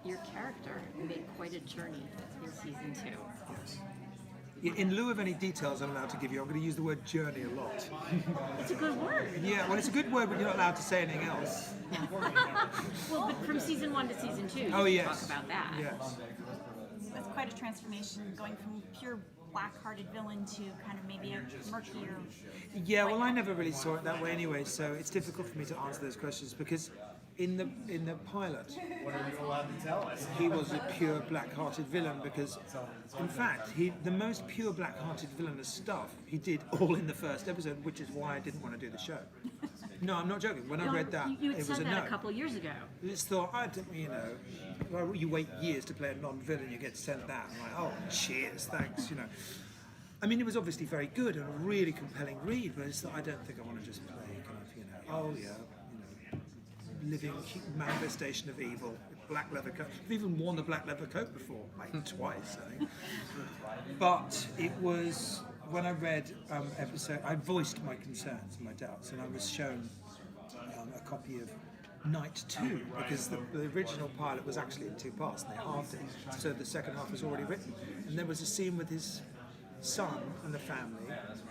your character made quite a journey in season 2. Yes. In lieu of any details I'm allowed to give you, I'm going to use the word journey a lot. It's a good word. Yeah, well, it's a good word, but you're not allowed to say anything else. Well, but from season 1 to season 2, you Oh, can yes. talk about that. Yes. That's quite a transformation, going from pure black-hearted villain to kind of maybe a murkier. Yeah, well, I never really saw it that way anyway, so it's difficult for me to answer those questions because in the pilot, he was a pure black-hearted villain because, in fact, the most pure black-hearted villainous stuff he did all in the first episode, which is why I didn't want to do the show. No, I'm not joking. When I read that, you had it was said a that no. a couple of years ago. I just thought, well, you wait years to play a non-villain, you get sent that. I'm like, oh, cheers, thanks, I mean, it was obviously very good and a really compelling read, but it's that I don't think I want to just play living manifestation of evil, black leather coat. I've even worn the black leather coat before, like twice, I think. But it was, when I read episode, I voiced my concerns, my doubts, and I was shown a copy of Night 2, because the original pilot was actually in 2 parts, and they halved it, so the second half was already written. And there was a scene with his son and the family,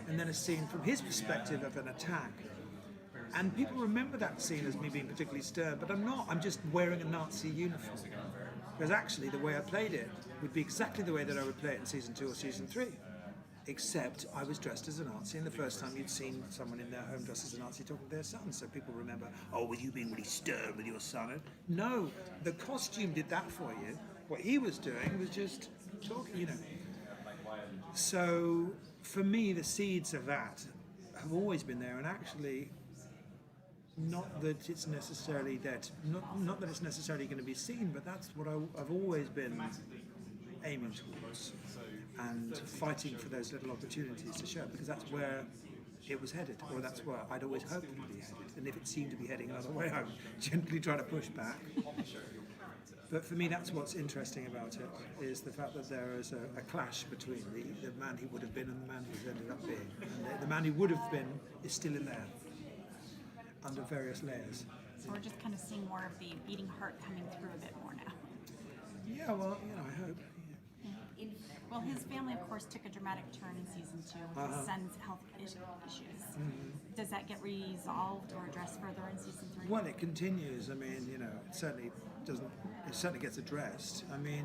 and then a scene from his perspective of an attack. And people remember that scene as me being particularly stern, but I'm not. I'm just wearing a Nazi uniform. Because actually, the way I played it would be exactly the way that I would play it in season 2 or season 3. Except I was dressed as a Nazi, and the first time you'd seen someone in their home dressed as a Nazi talking to their son. So people remember, oh, were you being really stern with your son? No, the costume did that for you. What he was doing was just talking, So for me, the seeds of that have always been there, and actually, not that it's necessarily not that it's necessarily going to be seen, but that's what I've always been aiming towards and fighting for those little opportunities to show, because that's where it was headed, or that's where I'd always hoped it would be headed. And if it seemed to be heading another way, I'm gently trying to push back. But for me, that's what's interesting about it, is the fact that there is a clash between the man he would have been and the man he's ended up being. And the man he would have been is still in there, under various layers. So we're just kind of seeing more of the beating heart coming through a bit more now. Yeah, well, I hope. Yeah. Well, his family, of course, took a dramatic turn in season 2 with his son's health issues. Mm-hmm. Does that get resolved or addressed further in season 3? Well, it continues. I mean, it certainly doesn't. It certainly gets addressed. I mean,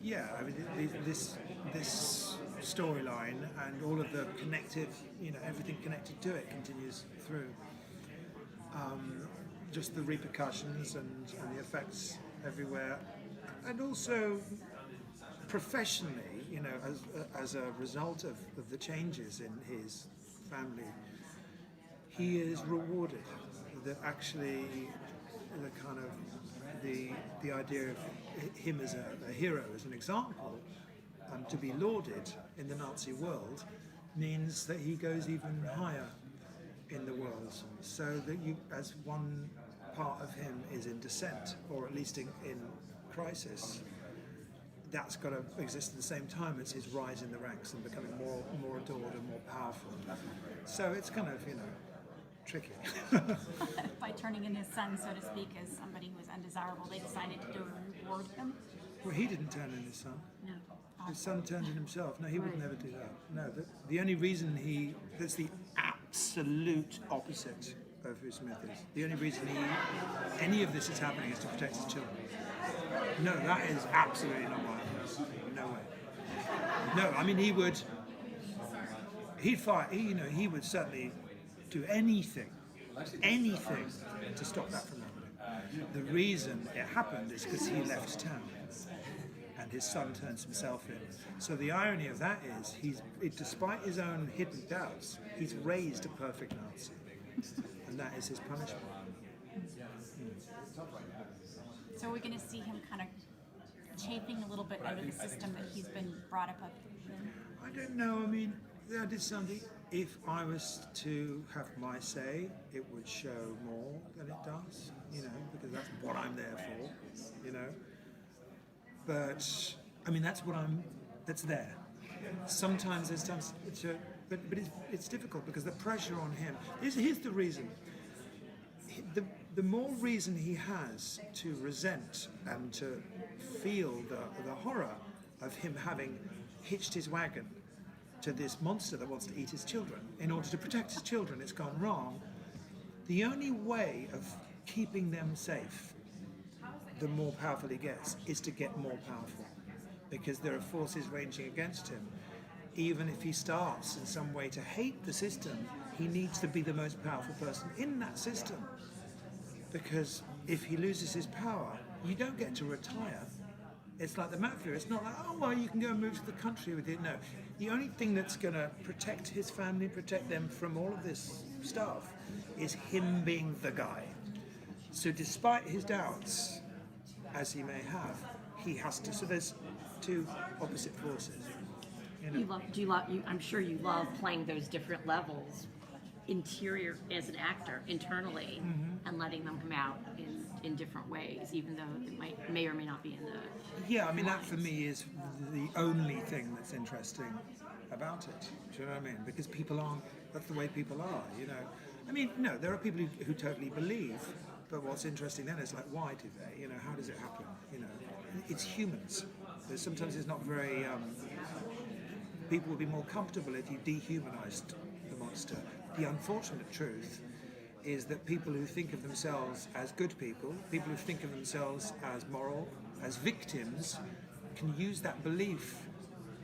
yeah. I mean, this storyline and all of the connective, everything connected to it continues through. Just the repercussions and the effects everywhere, and also professionally, as a result of the changes in his family, he is rewarded. That actually, the kind of the idea of him as a hero, as an example, to be lauded in the Nazi world, means that he goes even higher in the world, so that as one part of him is in descent, or at least in crisis, that's got to exist at the same time as his rise in the ranks and becoming more adored and more powerful. So it's kind of, tricky. By turning in his son, so to speak, as somebody who was undesirable, they decided to reward him? Well, he didn't turn in his son. No. His son turned in himself. No, he would never do that. No, the only reason that's the absolute opposite of who Smith is. The only reason any of this is happening is to protect his children. No, that is absolutely not what happens. No way. No, I mean, he'd fight, he would certainly do anything to stop that from happening. The reason it happened is because he left town and his son turns himself in. So the irony of that is, despite his own hidden doubts, he's raised a perfect Nazi, and that is his punishment. So we're going to see him kind of chafing a little bit under the system that he's been brought up in? I don't know. I mean, that is something. If I was to have my say, it would show more than it does, because that's what I'm there for, But I mean, that's there. Sometimes there's times, but it's difficult because the pressure on him. Here's the reason. the more reason he has to resent and to feel the horror of him having hitched his wagon to this monster that wants to eat his children in order to protect his children. It's gone wrong. The only way of keeping them safe, the more powerful he gets, is to get more powerful, because there are forces raging against him. Even if he starts in some way to hate the system, he needs to be the most powerful person in that system. Because if he loses his power, you don't get to retire. It's like the mafia. It's not like, oh, well, you can go and move to the country with it. No. The only thing that's going to protect his family, protect them from all of this stuff, is him being the guy. So despite his doubts, as he may have, he has to. So there's two opposite forces. I'm sure you love playing those different levels, interior as an actor, internally, and letting them come out in different ways, even though it may or may not be in the. Yeah, I mean, that for me is the only thing that's interesting about it. Do you know what I mean? Because people aren't, that's the way people are, you know. I mean, no, there are people who totally believe, but what's interesting then is like, why do they? You know, how does it happen? You know, it's humans. Sometimes it's not very, people would be more comfortable if you dehumanized the monster. The unfortunate truth is that people who think of themselves as good people who think of themselves as moral, as victims, can use that belief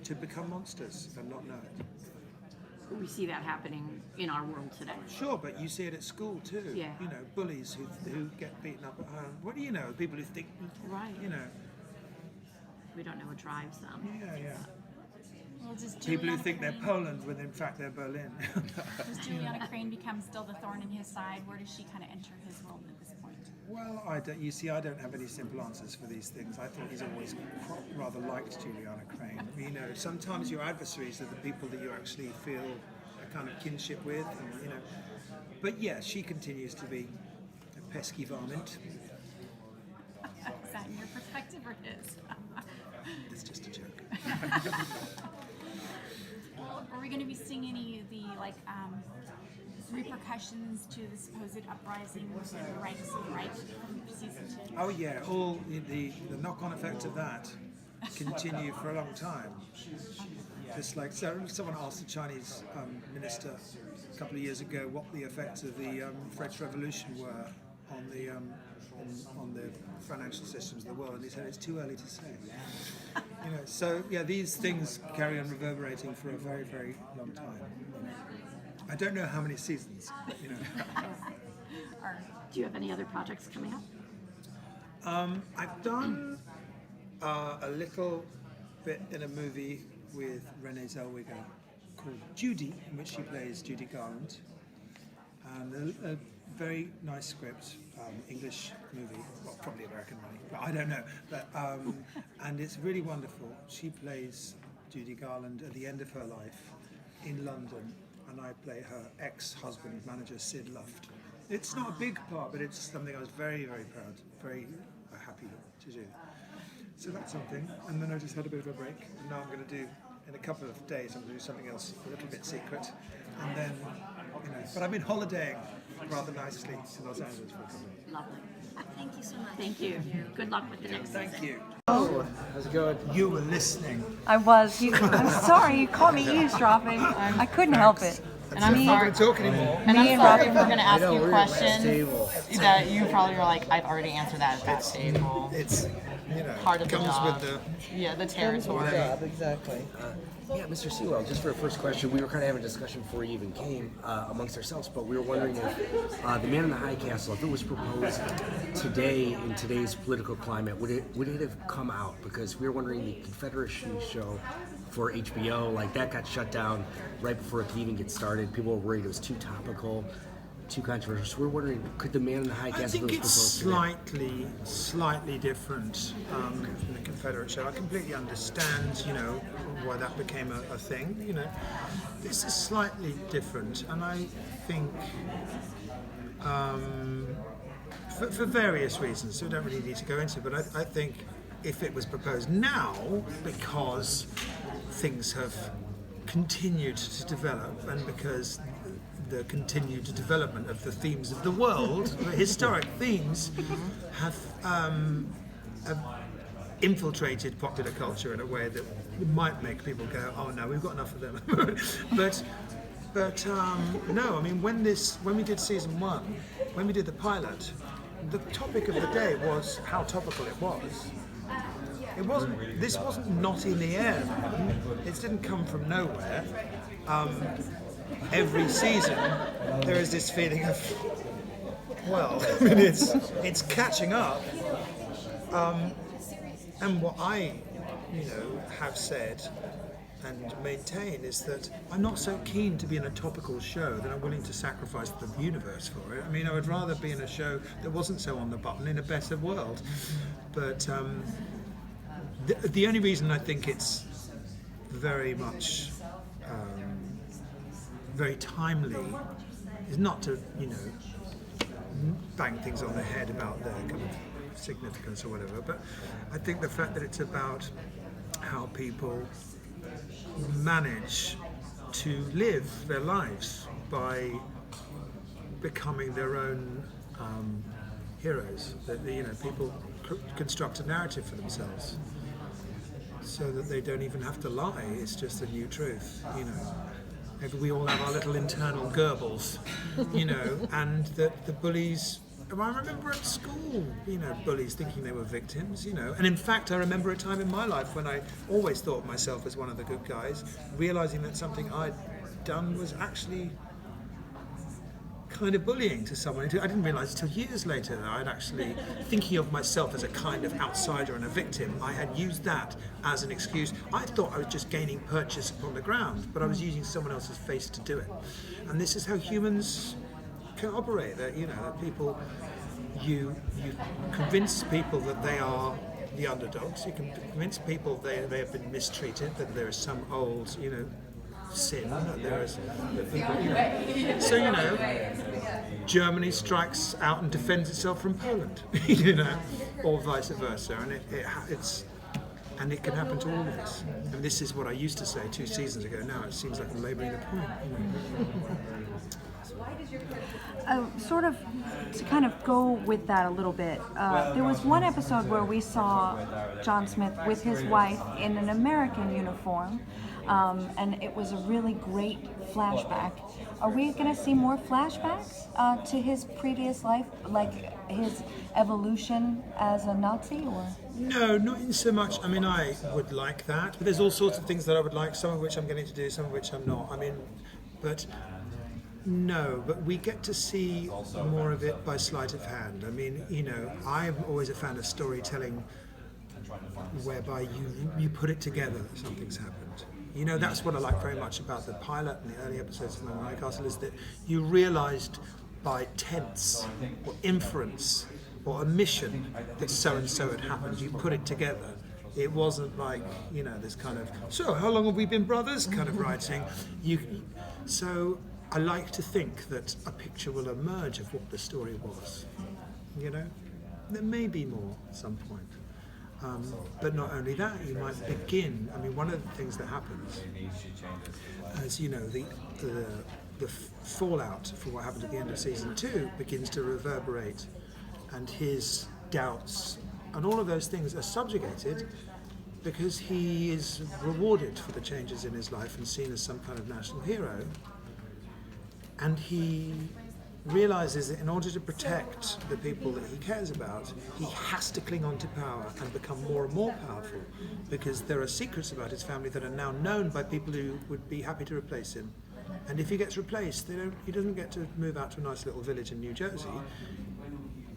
to become monsters and not know it. We see that happening in our world today. Sure, but you see it at school too. Yeah. You know, bullies who get beaten up at home. What do you know? People who think, Right. You know. We don't know what drives them. Yeah. Well, does People who Juliana think they're Crane- Poland when in fact they're Berlin. Does Juliana Crane become still the thorn in his side? Where does she kind of enter his world at this point? Well, I don't have any simple answers for these things. I thought he's always rather liked Juliana Crane. You know, sometimes your adversaries are the people that you actually feel a kind of kinship with, and, you know. But yeah, she continues to be a pesky varmint. Is that your perspective or his? It's just a joke. Well, are we going to be seeing any of the repercussions to the supposed uprising in the ranks of the right from season 2? Oh yeah, all the knock-on effects of that continue for a long time. Just like someone asked the Chinese minister a couple of years ago what the effects of the French Revolution were on the financial systems of the world, and he said it's too early to say. You know, so yeah, these things carry on reverberating for a very, very long time. I don't know how many seasons, but you know. Do you have any other projects coming up? I've done a little bit in a movie with Renee Zellweger called Judy, in which she plays Judy Garland, and a very nice script, English movie, well, probably American money, but I don't know. But and it's really wonderful. She plays Judy Garland at the end of her life in London, and I play her ex-husband, manager Sid Luft. It's not a big part, but it's something I was very, very proud, very happy to do. So that's something. And then I just had a bit of a break, and now I'm going to do, in a couple of days, I'm going to do something else a little bit secret, and then, you know. But I've been holidaying rather nicely to Los Angeles for a couple of days. Lovely. Thank you so much. Thank you. Good luck with the next Thank season. you. How's it going? You were listening. I was. I'm sorry, you caught me eavesdropping. I couldn't help it. And I'm I'm not sorry. going to talk anymore. And I'm Me and sorry Robin- if we're going to ask know, you we're at last questions table. that you probably are like, I've already answered that at that table. It's, you know, Part of the comes job. with The territory. Exactly. Yeah, Mr. Sewell, just for a first question, we were kind of having a discussion before you even came amongst ourselves, but we were wondering if The Man in the High Castle, if it was proposed today in today's political climate, would it have come out? Because we were wondering the Confederacy show for HBO, like that got shut down right before it could even get started. People were worried it was too topical, too controversial. So we're wondering, could The Man in the High I Castle think that was it's proposed today? slightly different from the Confederate show. I completely understand, you know, why that became a thing. You know, this is slightly different, and I think for various reasons, so we don't really need to go into. But I think if it was proposed now, because things have continued to develop, and because the continued development of the themes of the world, the historic themes, have infiltrated popular culture in a way that might make people go, oh no, we've got enough of them. but no, I mean, when we did season 1, when we did the pilot, the topic of the day was how topical it was. This wasn't not in the air. It didn't come from nowhere. Every season there is this feeling of, well, I mean, it's catching up. And what I, have said and maintain is that I'm not so keen to be in a topical show that I'm willing to sacrifice the universe for it. I mean, I would rather be in a show that wasn't so on the button in a better world. But the only reason I think it's very much very timely is not to, bang things on the head about their kind of significance or whatever, but I think the fact that it's about how people manage to live their lives by becoming their own heroes. That people construct a narrative for themselves, so that they don't even have to lie. It's just a new truth. Maybe we all have our little internal Goebbels, and that the bullies. I remember at school, bullies thinking they were victims, and in fact I remember a time in my life when I always thought of myself as one of the good guys, realising that something I'd done was actually kind of bullying to someone. I didn't realise until years later that I'd actually, thinking of myself as a kind of outsider and a victim, I had used that as an excuse. I thought I was just gaining purchase upon the ground, but I was using someone else's face to do it. And this is how humans can operate, that people, you convince people that they are the underdogs, you can convince people they have been mistreated, that there is some old sin, that there is Germany strikes out and defends itself from Poland, or vice versa, and it can happen to all of us. And this is what I used to say 2 seasons ago. Now it seems like I'm labouring the point. Sort of to kind of go with that a little bit, there was one episode where we saw John Smith with his wife in an American uniform, and it was a really great flashback. Are we going to see more flashbacks to his previous life, like his evolution as a Nazi, or? No, not in so much. I mean, I would like that, but there's all sorts of things that I would like, some of which I'm getting to do, some of which I'm not. I mean, but we get to see more of it by sleight of hand. I mean, I'm always a fan of storytelling whereby you put it together that something's happened. That's what I like very much about the pilot and the early episodes of London Castle, is that you realised by tense or inference or omission that so-and-so had happened. You put it together. It wasn't like, this kind of, so how long have we been brothers kind of writing. So I like to think that a picture will emerge of what the story was. There may be more at some point. But not only that, you might begin. I mean, one of the things that happens, as the fallout from what happened at the end of season 2 begins to reverberate, and his doubts and all of those things are subjugated because he is rewarded for the changes in his life and seen as some kind of national hero. And he realizes that in order to protect the people that he cares about, he has to cling on to power and become more and more powerful, because there are secrets about his family that are now known by people who would be happy to replace him. And if he gets replaced, he doesn't get to move out to a nice little village in New Jersey.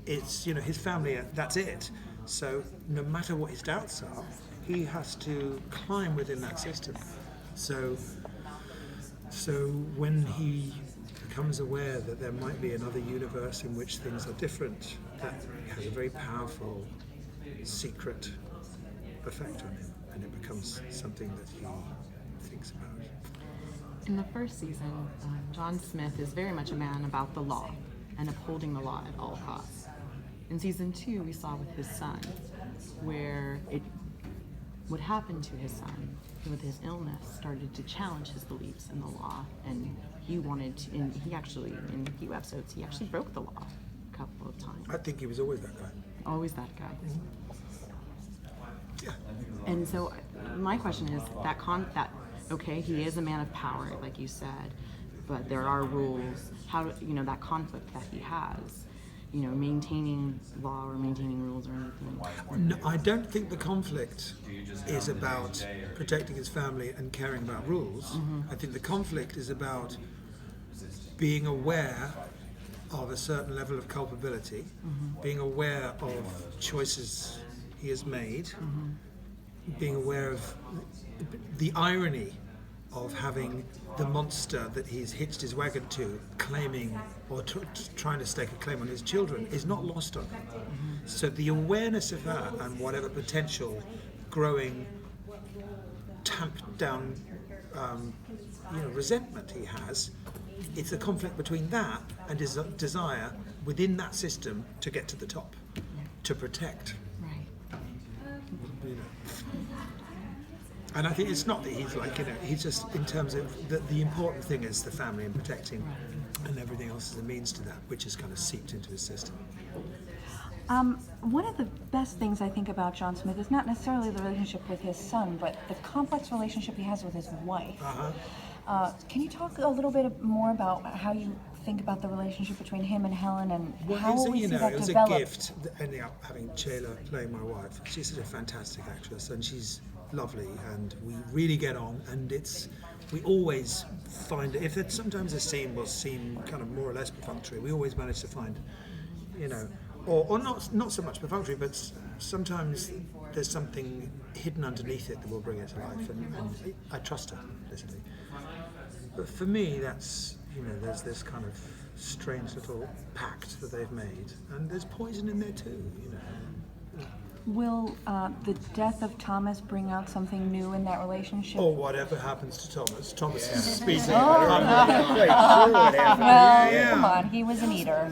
It's, his family, that's it. So no matter what his doubts are, he has to climb within that system. So when he becomes aware that there might be another universe in which things are different, that has a very powerful secret effect on him, and it becomes something that he thinks about. In the first season, John Smith is very much a man about the law and upholding the law at all costs. In season 2, we saw with his son where what happened to his son with his illness started to challenge his beliefs in the law, and he wanted to, and he actually, in a few episodes, he actually broke the law a couple of times. I think he was always that guy. Always that guy. Yeah. And so my question is that okay, he is a man of power, like you said, but there are rules. How that conflict that he has, maintaining law or maintaining rules or anything. No, I don't think the conflict is about protecting his family and caring about rules. I think the conflict is about being aware of a certain level of culpability, being aware of choices he has made, being aware of the irony of having the monster that he's hitched his wagon to claiming or trying to stake a claim on his children is not lost on him. So the awareness of that and whatever potential growing tamped down resentment he has, it's a conflict between that and his desire within that system to get to the top, to protect. Right. And I think it's not that he's he's just in terms of the important thing is the family and protecting, and everything else is a means to that, which is kind of seeped into his system. One of the best things I think about John Smith is not necessarily the relationship with his son, but the complex relationship he has with his wife. Can you talk a little bit more about how you think about the relationship between him and Helen, and how will we see that it was develop? a gift ending up having Shayla playing my wife. She's such a fantastic actress, and she's lovely, and we really get on, and we always find, if it's sometimes a scene will seem kind of more or less perfunctory, we always manage to find, or not so much perfunctory, but sometimes there's something hidden underneath it that will bring it to life, and I trust her, basically. But for me, that's, there's this kind of strange little pact that they've made, and there's poison in there too, Will the death of Thomas bring out something new in that relationship? Or whatever happens to Thomas. Thomas is speaking. Quite sure what happened. Well, come on, he was an eater.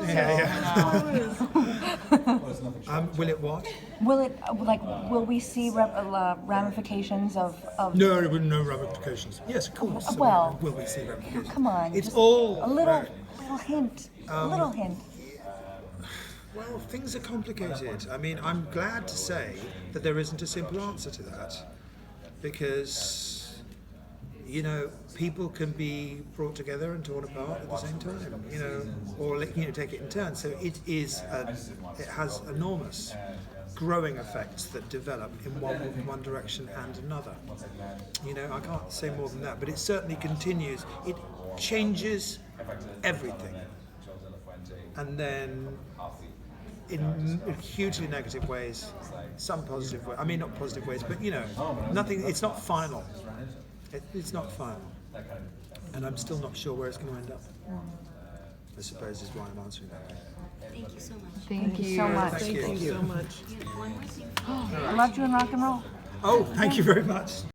Will it what? Will it will we see ramifications of? No ramifications. Yes, of course. Well, will we see ramifications? Come on, It's just all a little right. hint. A little hint. Well, things are complicated. I mean, I'm glad to say that there isn't a simple answer to that, because people can be brought together and torn apart at the same time, or take it in turns. So it has enormous growing effects that develop in one direction and another. I can't say more than that, but it certainly continues. It changes everything, and then in hugely negative ways, some positive ways. I mean, not positive ways, but nothing. It's not final. It's not final, and I'm still not sure where it's going to end up. I suppose is why I'm answering that. Thank you so much. Thank you so much. Thank you so much. You have one more thing? I loved you in rock and roll. Oh, thank you very much.